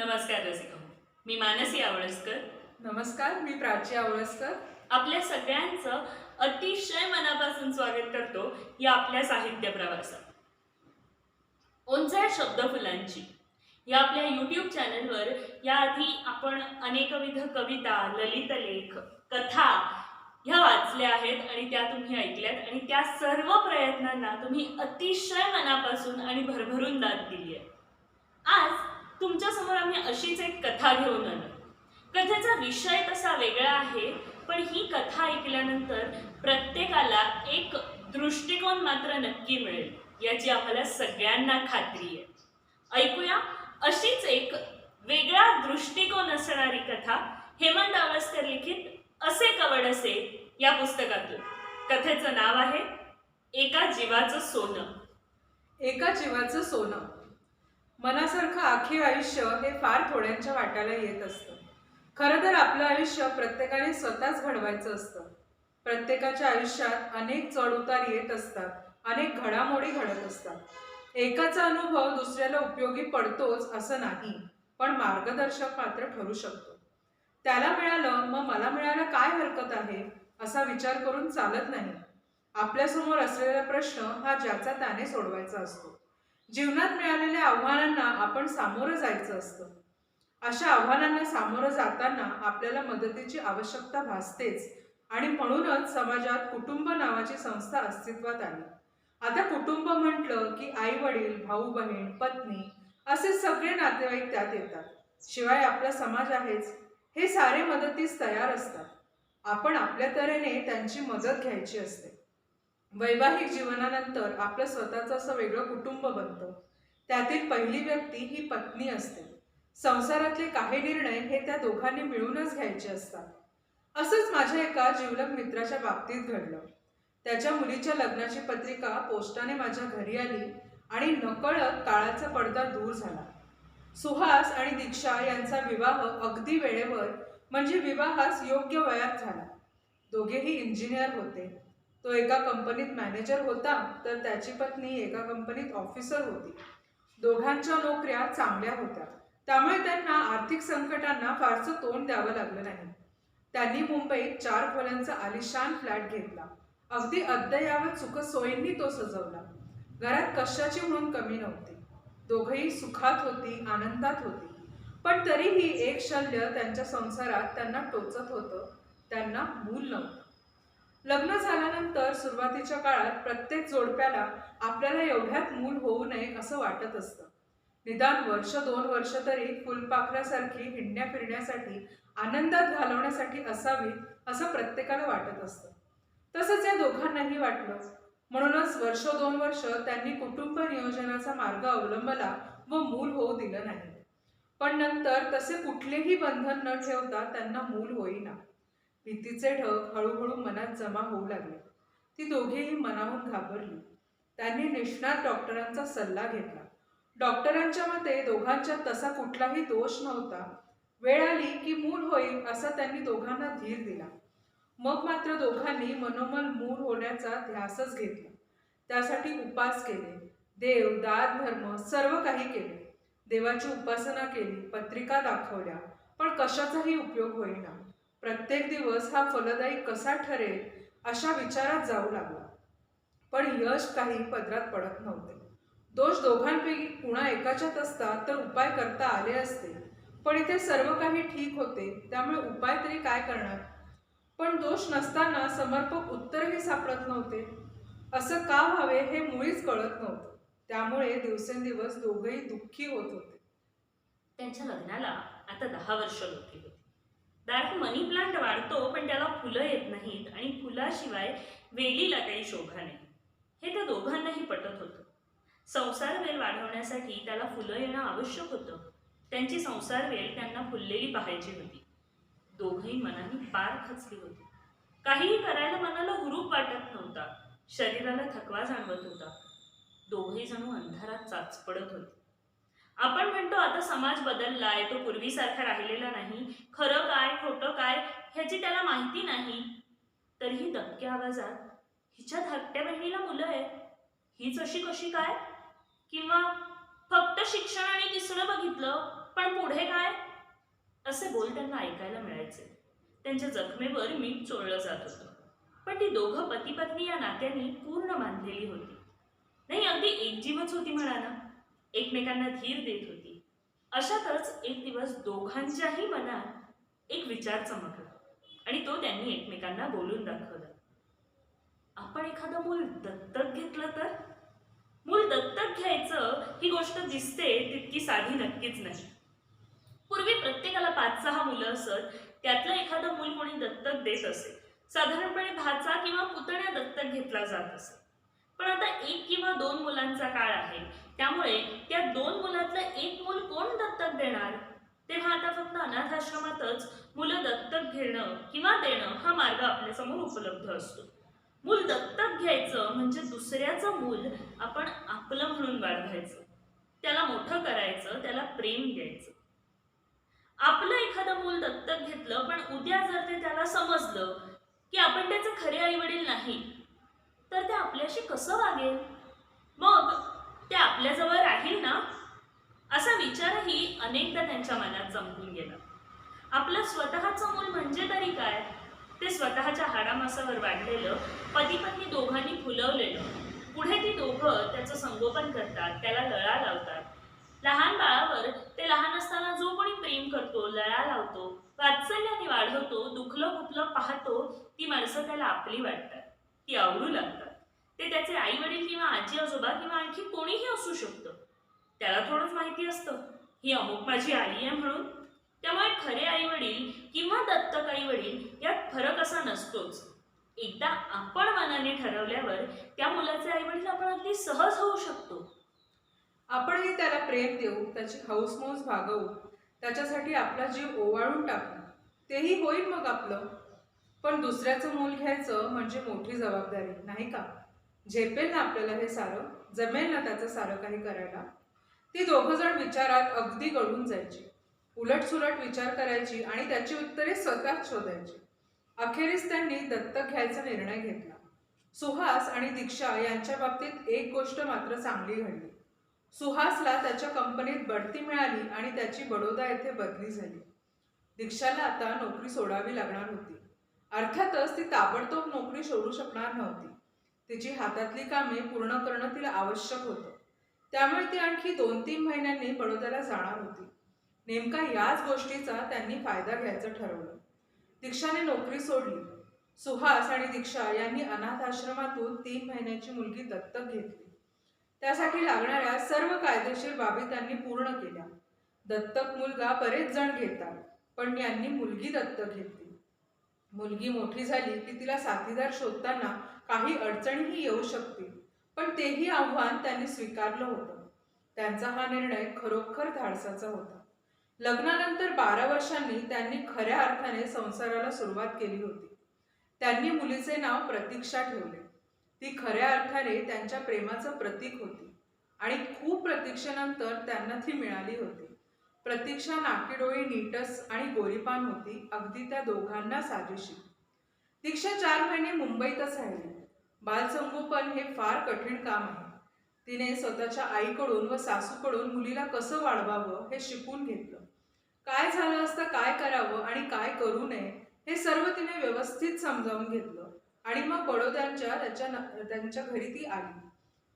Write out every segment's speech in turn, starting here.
नमस्कार रसिका. मी मानसी आवळसकर. नमस्कार, मी प्राची आवळसकर. आपल्या सगळ्यांचं अतिशय मनापासून स्वागत करतो या आपल्या साहित्य प्रवासात. ओंजळ शब्दफुलांची या आपल्या यूट्यूब चॅनलवर याआधी आपण अनेकविध कविता, ललितलेख, कथा ह्या वाचल्या आहेत आणि त्या तुम्ही ऐकल्यात आणि त्या सर्व प्रयत्नांना तुम्ही अतिशय मनापासून आणि भरभरून दाद दिली आहे. आज तुमच्यासमोर आम्ही अशीच एक कथा घेऊन आलो. कथेचा विषय तसा वेगळा आहे, पण ही कथा ऐकल्यानंतर प्रत्येकाला एक दृष्टिकोन मात्र नक्की मिळेल याची आम्हाला सगळ्यांना खात्री आहे. ऐकूया अशीच एक वेगळा दृष्टिकोन असणारी कथा हेमंत आवळसकर लिखित असे कवडसे या पुस्तकातून. कथेचं नाव आहे एका जीवाचं सोनं. एका जीवाचं सोनं. मनासारखं आखी आयुष्य हे फार थोड्यांच्या वाट्याला येत असतं. खरं तर आपलं आयुष्य प्रत्येकाने स्वतःच घडवायचं असतं. प्रत्येकाच्या आयुष्यात अनेक चढउतार येत असतात, अनेक घडामोडी घडत असतात. एकाचा अनुभव दुसऱ्याला उपयोगी पडतोच असं नाही, पण मार्गदर्शक मात्र ठरू शकतो. त्याला मिळालं मग मला मिळायला काय हरकत आहे असा विचार करून चालत नाही. आपल्यासमोर असलेला प्रश्न हा ज्याचा त्याने सोडवायचा असतो. जीवनात मिळालेल्या आव्हानांना आपण सामोरं जायचं असतं. अशा आव्हानांना सामोरं जाताना आपल्याला मदतीची आवश्यकता भासतेच आणि म्हणूनच समाजात कुटुंब नावाची संस्था अस्तित्वात आली. आता कुटुंब म्हटलं की आई वडील, भाऊ बहीण, पत्नी असे सगळे नातेवाईक त्यात येतात. शिवाय आपला समाज आहेच. हे सारे मदतीस तयार असतात. आपण आपल्या तऱ्हेने त्यांची मदत घ्यायची असते. वैवाहिक जीवनानंतर आपलं स्वतःचं असं वेगळं कुटुंब बनतं. त्यातील पहिली व्यक्ती ही पत्नी असते. संसारातले काही निर्णय हे त्या दोघांनी मिळूनच घ्यायचे असतात. असंच माझ्या एका जिवलग मित्राच्या बाबतीत घडलं. त्याच्या मुलीच्या लग्नाची पत्रिका पोस्टाने माझ्या घरी आली आणि नकळत काळाचा पडदा दूर झाला. सुहास आणि दीक्षा यांचा विवाह अगदी वेळेवर म्हणजे विवाहास योग्य वयात झाला. दोघेही इंजिनियर होते. तो एका कंपनीत मॅनेजर होता तर त्याची पत्नी एका कंपनीत ऑफिसर होती. दोघांच्या नोकऱ्या चांगल्या होत्या, त्यामुळे त्यांना आर्थिक संकटांना फारसं तोंड द्यावं लागलं नाही. त्यांनी मुंबईत 4 खोल्यांचा आलिशान फ्लॅट घेतला. अगदी अद्ययावत सुखसोयींनी तो सजवला. घरात कशाची म्हणून कमी नव्हती. दोघंही सुखात होती, आनंदात होती. पण तरीही एक शल्य त्यांच्या संसारात त्यांना टोचत होतं. त्यांना मूल नव्हतं. लग्न झाल्यानंतर सुरुवातीच्या काळात प्रत्येक जोडप्याला आपल्याला एवढ्यात मूल होऊ नये असं वाटत असतं. निदान 1-2 वर्ष तरी फुलपाखरासारखी हिंडण्या फिरण्यासाठी, आनंदात घालवण्यासाठी असावीत असं प्रत्येकाला वाटत असतं. तसंच या दोघांनाही वाटलं. म्हणूनच 1-2 वर्ष त्यांनी कुटुंब नियोजनाचा मार्ग अवलंबला व मूल होऊ दिलं नाही. पण नंतर तसे कुठलेही बंधन न ठेवता त्यांना मूल होईना. भीतीचे ढग हळूहळू मनात जमा होऊ लागले. ती दोघेही मनाहून घाबरली. त्यांनी निष्णात डॉक्टरांचा सल्ला घेतला. डॉक्टरांच्या मते दोघांच्यात तसा कुठलाही दोष नव्हता. वेळ आली की मूल होईल असा त्यांनी दोघांना धीर दिला. मग मात्र दोघांनी मनोमन मूल होण्याचा ध्यासच घेतला. त्यासाठी उपास केले. देव, दान, धर्म सर्व काही केले. देवाची उपासना केली, पत्रिका दाखवल्या, पण कशाचाही उपयोग होईना. प्रत्येक दिवस हा फलदायी कसा ठरेल अशा विचारात जाऊ लागला. पण यश काही पदरात पडत नव्हते. दोष दोघांपैकी कुणा एकाच्यात असता तर उपाय करता आले असते. पण इथे सर्व काही ठीक होते, त्यामुळे उपाय तरी काय करणार. पण दोष नसताना समर्पक उत्तरही सापडत नव्हते. असं का व्हावे हे मुळीच कळत नव्हतं. त्यामुळे दिवसेंदिवस दोघंही दुःखी होत होते. त्यांच्या लग्नाला आता 10 वर्ष होती. दारात मनी प्लांट वाढतो पण त्याला फुलं येत नाहीत आणि फुलाशिवाय वेलीला काही शोभा नाही, हे त्या दोघांनाही पटत होतं. संसार वेल वाढवण्यासाठी त्याला फुलं येणं आवश्यक होतं. त्यांची संसार वेल त्यांना फुललेली पाहायची होती. दोघंही मनाने पार खचली होती. काहीही करायला मनाला हुरूप वाटत नव्हता. शरीराला थकवा जाणवत होता. दोघंही जणू अंधारात चाचपडत होते. आपण म्हणतो आता समाज बदललाय, तो पूर्वीसारखा राहिलेला नाही, खरं काय खोटं काय ह्याची त्याला माहिती नाही. तरीही दबक्या आवाजात, हिच्या धाकट्या बहिणीला मुलं आहेत, हीच अशी कशी काय? किंवा फक्त शिक्षण आणि दिसणं बघितलं पण पण पुढे काय? असे बोल त्यांना ऐकायला मिळायचे. त्यांच्या जखमेवर मीठ चोळलं जात होतं. पण ती दोघं पती पत्नी या नात्याने पूर्ण बांधलेली होती. नाही, अगदी एकजीवच होती म्हणा ना. एकमेकांना धीर देत होती. अशातच एक दिवस दोघांच्याही मनात एक विचार चमकला आणि तो त्यांनी एकमेकांना बोलून दाखवला. आपण एखादं मूल दत्तक घेतलं तर? मूल दत्तक घ्यायचं ही गोष्ट दिसते तितकी साधी नक्कीच नाही. पूर्वी प्रत्येकाला 5-6 मुलं असत. त्यातलं एखादं मूल कोणी दत्तक देत असे. साधारणपणे भाचा किंवा पुतण्या दत्तक घेतला जात असे. पण आता 1 किंवा 2 मुलांचा काळ आहे. त्यामुळे त्या 2 मुलातलं एक मूल कोण दत्तक देणार? तेव्हा आता फक्त अनाथाश्रमातच मुलं दत्तक घेणं किंवा देणं हा मार्ग आपल्यासमोर उपलब्ध असतो. मूल दत्तक घ्यायचं म्हणजे दुसऱ्याचं मूल आपण आपलं म्हणून वाढवायचं, त्याला मोठं करायचं, त्याला प्रेम द्यायचं. आपलं एखादं मूल दत्तक घेतलं पण उद्या जर ते त्याला समजलं की आपण त्याचे खरे आई वडील नाही, तर ते आपल्याशी कसं वागेल? मग ते आपल्याजवळ राहील ना? असा विचारही अनेकदा त्यांच्या मनात चमकून गेला. आपलं स्वतःचं मूल म्हणजे तरी काय? ते स्वतःच्या हाडामासावर वाढलेलं, पती पत्नी दोघांनी फुलवलेलं. पुढे ती दोघं त्याचं संगोपन करतात, त्याला लळा लावतात. लहान बाळावर ते लहान असताना जो कोणी प्रेम करतो, लळा लावतो, वात्सल्याने वाढवतो, दुखलं खुपलं पाहतो, ती माणसं त्याला आपली वाटतात, ती आवडू लागतात. ते त्याचे आई वडील किंवा आजी आजोबा किंवा आणखी कोणीही असू शकतं. त्याला थोडंच माहिती असतं ही अमुक माझी आई आहे म्हणून. त्यामुळे खरे आई वडील किंवा दत्तक आई वडील यात फरक असा नसतोच. एकदा आपण मनाने ठरवल्यावर त्या मुलाचे आई वडील आपण अगदी सहज होऊ शकतो. आपणही त्याला प्रेम देऊ, त्याची हौसमौज भागवू, त्याच्यासाठी आपला जीव ओवाळून टाकू, तेही होईल मग आपलं. पण दुसऱ्याचं मूल घ्यायचं म्हणजे मोठी जबाबदारी, नाही का? झेपेल ना आपल्याला हे सारं? जमेल ना त्याचं सारं काही करायला? ती दोघं जण विचारात अगदी गळून जायची. उलटसुलट विचार करायची आणि त्याची उत्तरे स्वतःच शोधायची. अखेरीस त्यांनी दत्तक घ्यायचा निर्णय घेतला. सुहास आणि दीक्षा यांच्या बाबतीत एक गोष्ट मात्र चांगली घडली. सुहासला त्याच्या कंपनीत बढती मिळाली आणि त्याची बडोदा येथे बदली झाली. दीक्षाला आता नोकरी सोडावी लागणार होती. अर्थातच ती ताबडतोब नोकरी सोडू शकणार नव्हती. तिची हातातली कामे पूर्ण करणं तिला आवश्यक होतं. त्यामुळे ती आणखी 2-3 महिन्यांनी बडोद्याला जाणार होती. नेमका याच गोष्टीचा त्यांनी फायदा घ्यायचं ठरवलं. दीक्षाने नोकरी सोडली. सुहास आणि दीक्षा यांनी अनाथ आश्रमातून 3 महिन्याची मुलगी दत्तक घेतली. त्यासाठी लागणाऱ्या सर्व कायदेशीर बाबी त्यांनी पूर्ण केल्या. दत्तक मुलगा बरेच जण घेतात, पण यांनी मुलगी दत्तक घेतली. मुलगी मोठी झाली की तिला साथीदार शोधताना काही अडचणीही येऊ शकतील, पण तेही आव्हान त्यांनी स्वीकारलं होतं. त्यांचा हा निर्णय खरोखर धाडसाचा होता. लग्नानंतर 12 वर्षांनी त्यांनी खऱ्या अर्थाने संसाराला सुरुवात केली होती. त्यांनी मुलीचे नाव प्रतीक्षा ठेवले. ती खऱ्या अर्थाने त्यांच्या प्रेमाचं प्रतीक होती आणि खूप प्रतीक्षेनंतर त्यांना ती मिळाली होती. प्रतीक्षा नाकीडोळी नीटस आणि गोरीपान होती, अगदी त्या दोघांना साजेशी. दीक्षा 4 महिने मुंबईतच राहिली. बालसंगोपन हे फार कठीण काम आहे. तिने स्वतःच्या आईकडून व सासूकडून मुलीला कसं वाढवावं हे शिकून घेतलं. काय झालं असतं, काय करावं आणि काय करू नये हे सर्व तिने व्यवस्थित समजावून घेतलं आणि मग बडोद्याच्या त्यांच्या घरी ती आली.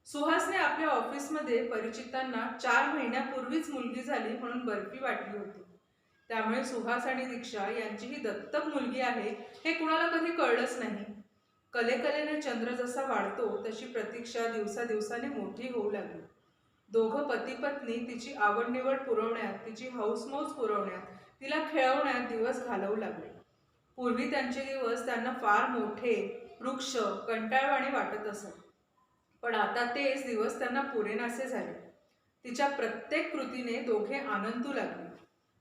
सुहासने आपल्या ऑफिसमध्ये परिचितांना 4 महिन्यापूर्वीच मुलगी झाली म्हणून बर्फी वाटली होती. त्यामुळे सुहास आणि दीक्षा यांची ही दत्तक मुलगी आहे हे कुणाला कधी कळलंच नाही. कलेकलेने चंद्र जसा वाढतो तशी प्रतीक्षा दिवसादिवसाने मोठी होऊ लागली. दोघं पती पत्नी तिची आवडनिवड पुरवण्यात, तिची हौसमौज पुरवण्यात, तिला खेळवण्यात दिवस घालवू लागले. पूर्वी त्यांचे दिवस त्यांना फार मोठे, वृक्ष, कंटाळवाणे वाटत असत. पण आता तेच दिवस त्यांना पुरेनासे झाले. तिच्या प्रत्येक कृतीने दोघे आनंदू लागले.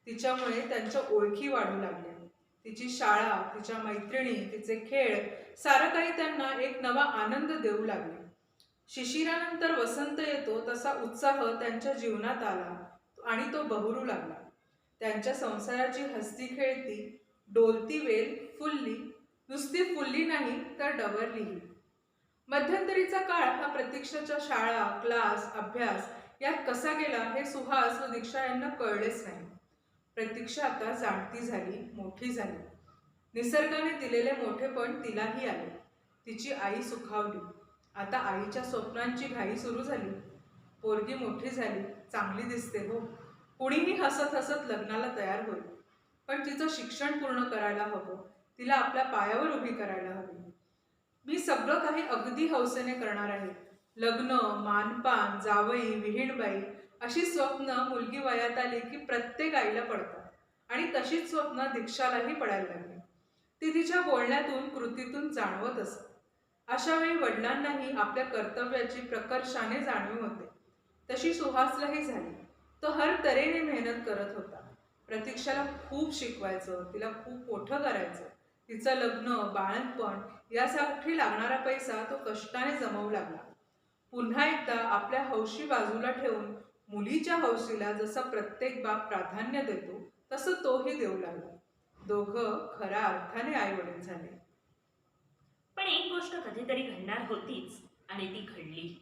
तिच्यामुळे त्यांच्या ओळखी वाढू लागल्या. तिची शाळा, तिच्या मैत्रिणी, तिचे खेळ सारं काही त्यांना एक नवा आनंद देऊ लागले. शिशिरानंतर वसंत येतो तसा उत्साह त्यांच्या जीवनात आला आणि तो बहरू लागला. त्यांच्या संसाराची हसती खेळती, डोलती वेल फुलली, नुसती फुलली नाही तर डवरलीही. मध्यंतरीचा काळ हा प्रतीक्षाच्या शाळा, क्लास, अभ्यास यात कसा गेला हे सुहास व दीक्षा यांना कळलेच नाही. प्रतीक्षा आता जाणती झाली, मोठी झाली. निसर्गाने दिलेले मोठेपण तिलाही आले. तिची आई सुखावली. आता आईच्या स्वप्नांची घाई सुरू झाली. पोरगी मोठी झाली, चांगली दिसते हो. कुणीही हसत हसत लग्नाला तयार होईल. पण तिचं शिक्षण पूर्ण करायला हवं. तिला आपल्या पायावर उभी करायला हवी. मी सगळं काही अगदी हौसेने करणार आहे. लग्न, मानपान, जावई, विहीणबाई अशी स्वप्न मुलगी वयात आली की प्रत्येक आईला पडतात. आणि तशीच स्वप्न दीक्षालाही पडायला लागली. ती तिच्या बोलण्यातून, कृतीतून जाणवत असत. अशा वेळी वडिलांनाही आपल्या कर्तव्याची प्रकर्षाने जाणीव होते. तशी सुहासलाही झाली. तो हर तऱ्हेने मेहनत करत होता. प्रतीक्षाला खूप शिकवायचं, तिला खूप मोठं करायचं. तिचं लग्न, बाळंतपण यासाठी लागणारा पैसा तो कष्टाने जमवू लागला. पुन्हा एकदा आपल्या हौशी बाजूला ठेवून मुलीच्या हौशीला जसं प्रत्येक बाप प्राधान्य देतो तसं तोही देऊ लागला. दोघं खऱ्या अर्थाने आई वडील झाले. पण एक गोष्ट कधीतरी घडणार होतीच आणि ती घडली.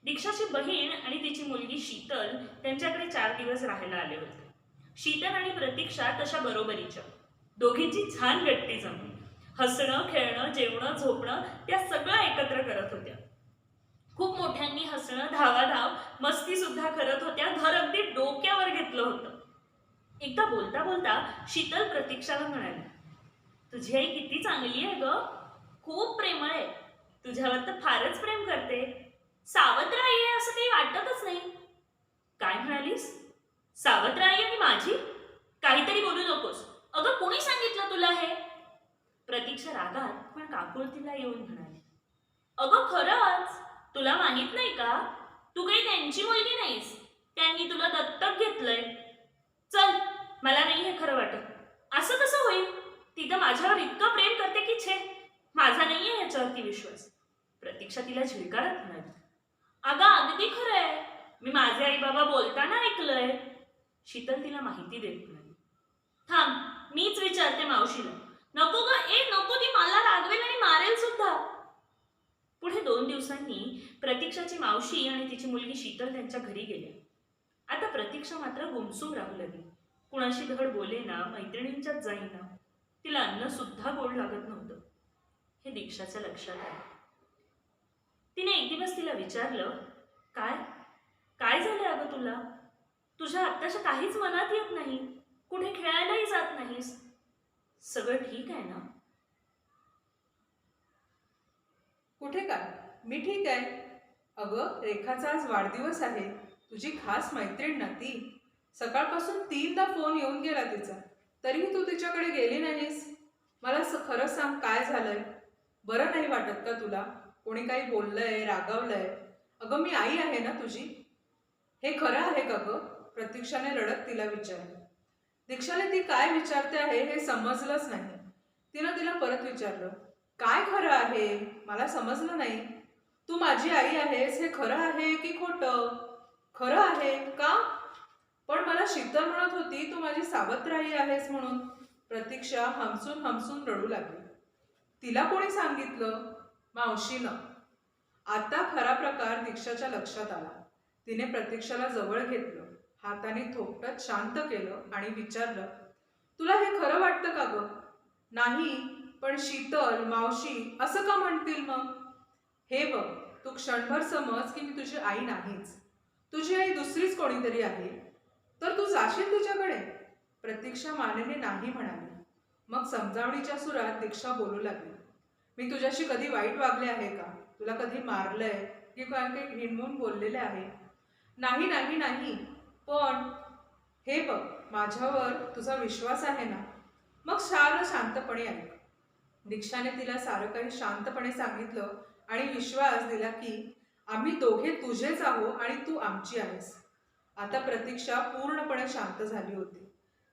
दीक्षाची बहीण आणि तिची मुलगी शीतल त्यांच्याकडे 4 दिवस राहायला आले होते. शीतल आणि प्रतीक्षा तशा बरोबरीच्या. दोघींची छान गट्टी जमली. हसणं, खेळणं, जेवणं, झोपणं त्या सगळं एकत्र करत होत्या. खूप मोठ्यांनी हसणं, धावाधाव, मस्ती सुद्धा करत होत्या. घर अगदी डोक्यावर घेतलं होतं. एकदा बोलता बोलता शीतल प्रतीक्षाला म्हणाली, तुझी आई किती चांगली आहे ग. खूप प्रेमळ आहे. तुझ्यावर तर फारच प्रेम करते. सावत्र आई आहे असं काही वाटतच नाही. काय म्हणालीस? सावत्र आई आणि माझी? काहीतरी बोलू नकोस. अगं कोणी सांगितलं तुला हे? प्रतीक्षा रागात पण काकुळतीला येऊन म्हणाली, अगं खरंच तुला माहित नाही का? तू काही त्यांची मुलगी नाहीस. त्यांनी तुला दत्तक घेतलंय. चल, मला नाही हे खरं वाटत. असं कसं होईल? ती तर माझ्यावर इतकं प्रेम करते की छे, माझा नाहीये याच्यावरती विश्वास. प्रतीक्षा तिला झिडकारत म्हणाली, अगं अगदी खरं आहे. मी माझे आई बाबा बोलताना ऐकलंय. शीतल तिला माहिती देत म्हणाली, थांब मीच विचारते मावशीला. नको ग, नको, ती मला रागवेल आणि मारेल सुद्धा. पुढे 2 दिवसांनी प्रतीक्षाची मावशी आणि तिची मुलगी शीतल त्यांच्या घरी गेल्या. आता प्रतीक्षा मात्र गुमसूम राहू लागली. कुणाशी धड बोलेना, मैत्रिणींच्यात जाईना. तिला अन्न सुद्धा गोड लागत नव्हतं. हे दीक्षाच्या लक्षात आलं. तिने एक दिवस तिला विचारलं, काय काय झालं अगं तुला? तुझ्या आत्ताच्या काहीच मनात येत नाही. कुठे खेळायलाही जात नाहीस. सगळं ठीक आहे ना? कुठे काय? मी ठीक आहे. अगं रेखाचा आज वाढदिवस आहे. तुझी खास मैत्रीण ना ती. सकाळपासून 3दा फोन येऊन गेला तिचा. तरीही तू तिच्याकडे गेली नाहीस. मला खरं सांग, काय झालंय? बरं नाही वाटत का तुला? कोणी काही बोललंय, रागावलंय? अगं मी आई आहे ना तुझी. हे खरं आहे का गं? प्रतीक्षाने रडत तिला विचारलं. दीक्षाने ती काय विचारते आहे हे समजलंच नाही. तिनं तिला परत विचारलं, काय खरं आहे? मला समजलं नाही. तू माझी आई आहेस हे खरं आहे की खोटं? खरं आहे का? पण मला शीतल म्हणत होती तू माझी सावत्र आई आहेस म्हणून. प्रतीक्षा हमसून हमसून रडू लागली. तिला कोणी सांगितलं? मावशीनं. आता खरा प्रकार दीक्षाच्या लक्षात आला. तिने प्रतीक्षाला जवळ घेतलं, हाताने थोपटत शांत केलं आणि विचारलं, तुला हे खरं वाटतं का गं? नाही, पण शीतल, मावशी असं का म्हणतील मग? हे बघ, तू क्षणभर समज की मी तुझी आई नाहीच. तुझी आई दुसरीच कोणीतरी आहे. तर तू जाशील तिच्याकडे? प्रतीक्षा मानेने नाही म्हणाली. मग समजावणीच्या सुरात दीक्षा बोलू लागली, मी तुझ्याशी कधी वाईट वागले आहे का? तुला कधी मारलंय की काही हिणवून बोललेले आहे? नाही नाही नाही. पण हे बघ, माझ्यावर तुझा विश्वास आहे ना? मग सारं शांतपणे ऐक. दीक्षाने तिला सारं काही शांतपणे सांगितलं आणि विश्वास दिला की आम्ही दोघे तुझेच आहो आणि तू आमची आहेस. आता प्रतीक्षा पूर्णपणे शांत झाली होती.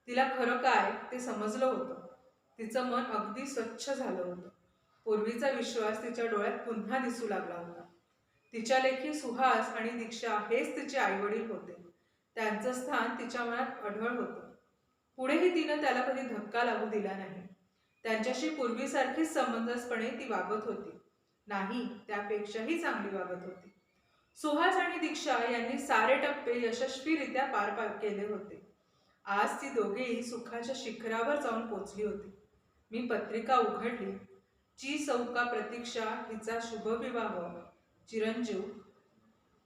तिला खरं काय ते समजलं होतं. तिचं मन अगदी स्वच्छ झालं होतं. पूर्वीचा विश्वास तिच्या डोळ्यात पुन्हा दिसू लागला होता. तिच्या लेखी सुहास आणि दीक्षा हेच तिचे आईवडील होते. त्यांचं स्थान तिच्या मनात अढळ होतं. पुढेही तिनं त्याला कधी धक्का लागू दिला नाही. त्यांच्याशी पूर्वीसारखीच समंजसपणे ती वागत होती. नाही, त्यापेक्षाही चांगली वागत होती. सुहास आणि दीक्षा यांनी सारे टप्पे यशस्वीरित्या पार केले होते. आज ती दोघेही सुखाच्या शिखरावर जाऊन पोचली होती. मी पत्रिका उघडली. ची सौका प्रतीक्षा हिचा शुभविवाह चिरंजीव.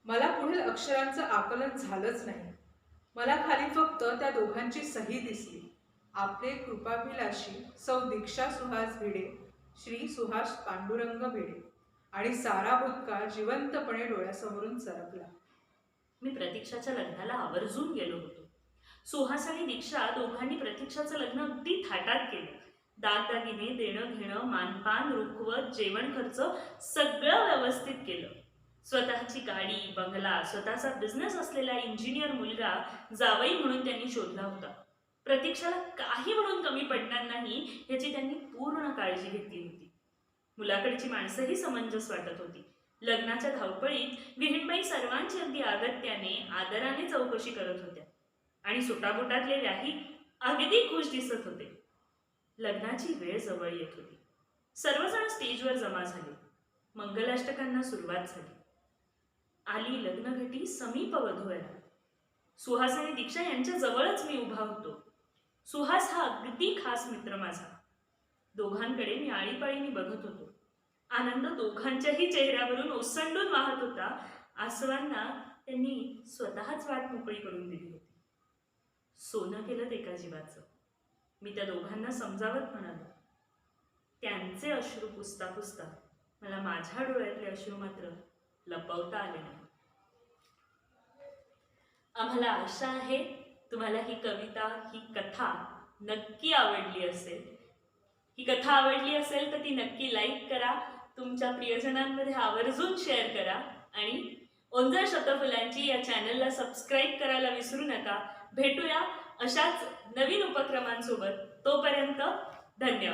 मला पुढील अक्षरांचं आकलन झालंच नाही. मला खाली फक्त त्या दोघांची सही दिसली. आपले कृपाभिलाषी सौ दीक्षा सुहास भिडे, श्री सुहास पांडुरंग भिडे आणि सारा भूतकाळ जिवंतपणे डोळ्यासमोरून सरकला. मी प्रतीक्षाच्या लग्नाला आवर्जून गेलो होतो. सुहास आणि दीक्षा दोघांनी प्रतीक्षाचं लग्न अगदी थाटात केलं. दागदागिने, देणं घेणं, मानपान, रुखवत, जेवण खर्च सगळं व्यवस्थित केलं. स्वतःची गाडी, बंगला, स्वतःचा बिझनेस असलेला इंजिनियर मुलगा जावई म्हणून त्यांनी शोधला होता. प्रतीक्षाला काही म्हणून कमी पडणार नाही याची त्यांनी पूर्ण काळजी घेतली होती. मुलाकडची माणसंही समंजस वाटत होती. लग्नाच्या धावपळीत विहीणबाई सर्वांची अगदी अगत्याने, आदराने चौकशी करत होत्या आणि सुटाबुटातले व्याही अगदी खुश दिसत होते. लग्नाची वेळ जवळ येत होती. सर्वजण स्टेजवर जमा झाले. मंगलाष्टकांना सुरुवात झाली. आली लग्नघटी समीप वधूवराला. सुहास आणि दीक्षा यांच्या जवळच मी उभा होतो. सुहास हा अगदी खास मित्र माझा. दोघांकडे मी आळीपाळीने बघत होतो. आनंद दोघांच्याही चेहऱ्यावरून ओसंडून वाहत होता. आसवांना त्यांनी स्वतःच वाट मोकळी करून दिली होती. सोनं केलं एका जीवाचं. मी त्या दोघांना समजावत म्हणालो. त्यांचे अश्रू पुसता पुसता मला माझ्या डोळ्यातले अश्रू मात्र लपवता आले नाही. आम्हाला आशा आहे तुम्हाला ही कविता, ही कथा नक्की आवडली असेल. ही कथा आवडली असेल तर ती नक्की लाईक करा, तुमच्या प्रियजनांमध्ये आवर्जून शेअर करा आणि ओंजळ शतफुलांची या चॅनलला सबस्क्राईब करायला विसरू नका. भेटूया अशाच नवीन उपक्रमांसोबत. तोपर्यंत धन्यवाद.